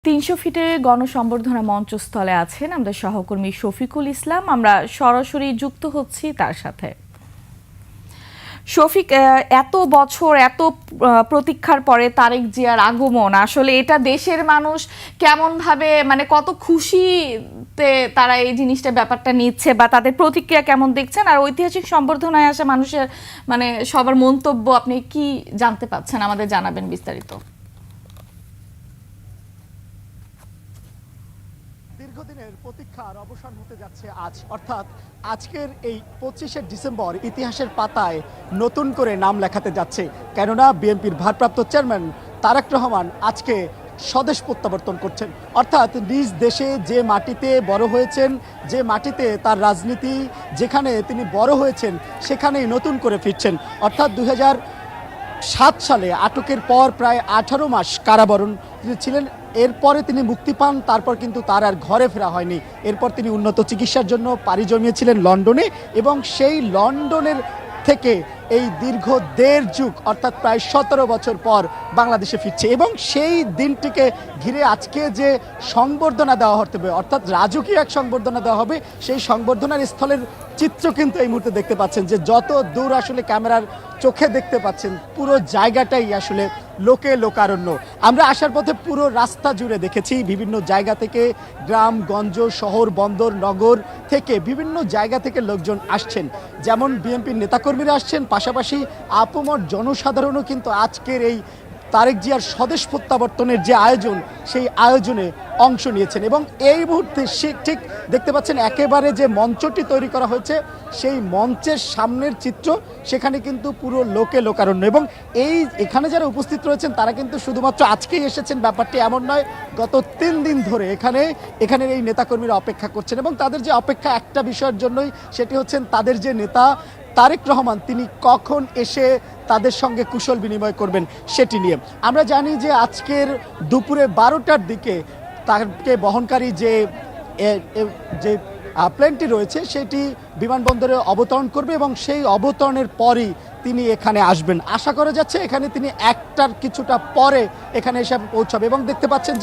৩০০ ফিটে গণসংবর্ধনা মঞ্চস্থলে আছেন আমাদের সহকর্মী শফিকুল ইসলাম। আমরা সরাসরি যুক্ত হচ্ছি তার সাথে। শফিক, এত বছর এত প্রতীক্ষার পরে তারেক জিয়ার আগমন, আসলে এটা দেশের মানুষ কেমন ভাবে, মানে কত খুশিতে তারা এই জিনিসটা ব্যাপারটা নিচ্ছে বা তাদের প্রতিক্রিয়া কেমন দেখছেন, আর ঐতিহাসিক সংবর্ধনায় আসা মানুষের মানে সবার মন্তব্য আপনি কি জানতে পাচ্ছেন, আমাদের জানাবেন বিস্তারিত। দীর্ঘদিনের প্রতীক্ষার অবসান হতে যাচ্ছে আজ, অর্থাৎ আজকের এই 25শে ডিসেম্বর ইতিহাসের পাতায় নতুন করে নাম লেখাতে যাচ্ছে। কেননা বিএনপির ভারপ্রাপ্ত চেয়ারম্যান তারেক রহমান আজকে স্বদেশ প্রত্যাবর্তন করছেন, অর্থাৎ নিজ দেশে যে মাটিতে বড় হয়েছেন, যে মাটিতে তার রাজনীতি যেখানে তিনি বড় হয়েছেন সেখানেই নতুন করে ফিরছেন। অর্থাৎ 2007 সালে আটকের পর প্রায় 18 মাস কারাবরণ ছিলেন। এরপরে তিনি মুক্তি পান, তারপর কিন্তু তার আর ঘরে ফেরা হয়নি। এরপর তিনি উন্নত চিকিৎসার জন্য পাড়ি জমিয়েছিলেন লন্ডনে, এবং সেই লন্ডনের থেকে এই দীর্ঘ 1.5 যুগ অর্থাৎ প্রায় 17 বছর পর বাংলাদেশে ফিরছে। এবং সেই দিনটিকে ঘিরে আজকে যে সংবর্ধনা দেওয়া হবে, অর্থাৎ রাজকীয় এক সংবর্ধনা দেওয়া হবে, সেই সংবর্ধনার স্থলের চিত্র কিন্তু এই মুহূর্তে দেখতে পাচ্ছেন যে যত দূর আসলে ক্যামেরার চোখে দেখতে পাচ্ছেন পুরো জায়গাটাই আসলে লোকে লোকারণ্য। আমরা আসার পথে পুরো রাস্তা জুড়ে দেখেছি বিভিন্ন জায়গা থেকে, গ্রাম গঞ্জ শহর বন্দর নগর থেকে বিভিন্ন জায়গা থেকে লোকজন আসছেন। যেমন বিএনপির নেতাকর্মীরা আসছেন, পাশাপাশি আপামর জনসাধারণও কিন্তু আজকের এই তারেক জিয়ার স্বদেশ প্রত্যাবর্তনের যে আয়োজন সেই আয়োজনে অংশ নিয়েছেন। এবং এই মুহূর্তে ঠিক দেখতে পাচ্ছেন একেবারে যে মঞ্চটি তৈরি করা হয়েছে সেই মঞ্চের সামনের চিত্র, সেখানে কিন্তু পুরো লোকে লোকারণ্য। এবং এখানে যারা উপস্থিত রয়েছেন তারা কিন্তু শুধুমাত্র আজকেই এসেছেন ব্যাপারটি এমন নয়, গত 3 দিন ধরে এখানের এই নেতাকর্মীরা অপেক্ষা করছেন। এবং তাদের যে অপেক্ষা একটা বিষয়ের জন্যই, সেটি হচ্ছেন তাদের যে নেতা তারেক রহমান তিনি কখন এসে তাদের সঙ্গে কুশল বিনিময় করবেন সেটি নিয়ে। আমরা জানি যে আজকের দুপুরে 12টার দিকে তাকে বহনকারী যে প্লেনটি রয়েছে সেটি বিমানবন্দরে অবতরণ করবে, এবং সেই অবতরণের পরই তিনি এখানে আসবেন। আশা করা যাচ্ছে এখানে তিনি 1টার কিছুটা পরে এখানে এসে পৌঁছাবে। এবং দেখতে পাচ্ছেন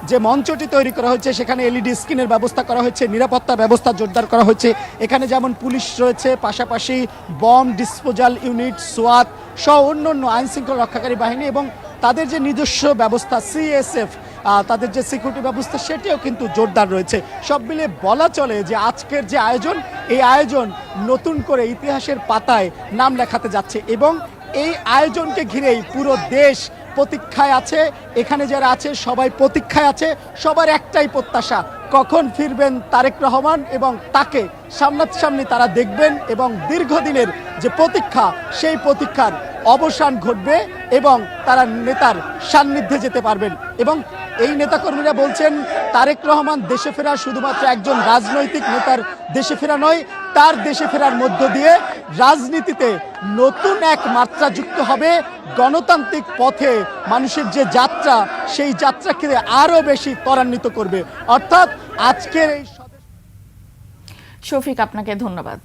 যে মঞ্চটি তৈরি করা হয়েছে সেখানে এলইডি স্ক্রিনের ব্যবস্থা করা হয়েছে, নিরাপত্তা ব্যবস্থা জোরদার করা হয়েছে। এখানে যেমন পুলিশ রয়েছে, পাশাপাশি বম ডিসপোজাল ইউনিট, সোয়াত সহ অন্যান্য আইনশৃঙ্খলা রক্ষাকারী বাহিনী এবং তাদের যে নিজস্ব ব্যবস্থা সিএসএফ, তাদের যে সিকিউরিটি ব্যবস্থা সেটিও কিন্তু জোরদার রয়েছে। সব মিলে বলা চলে যে আজকের যে আয়োজন, এই আয়োজন নতুন করে ইতিহাসের পাতায় নাম লেখাতে যাচ্ছে। এবং এই আয়োজনকে ঘিরেই পুরো দেশ প্রতীক্ষায় আছে, এখানে যারা আছে সবাই প্রতীক্ষায় আছে। সবার একটাই প্রত্যাশা, কখন ফিরবেন তারেক রহমান এবং তাকে সামনাসামনি তারা দেখবেন, এবং দীর্ঘদিনের যে প্রতীক্ষা সেই প্রতীক্ষার অবসান ঘটবে এবং তারা নেতার সান্নিধ্যে যেতে পারবেন। এবং এই নেতাকর্মীরা বলছেন তারেক রহমান দেশে ফেরা শুধুমাত্র একজন রাজনৈতিক নেতার দেশে ফেরা নয়, তার দেশে ফেরার মধ্য দিয়ে রাজনীতিতে নতুন এক মাত্রা যুক্ত হবে। গণতান্ত্রিক পথে মানুষের যে যাত্রা, সেই যাত্রাকে আরো বেশি ত্বরান্বিত করবে। অর্থাৎ আজকের এই শফিক, আপনাকে ধন্যবাদ।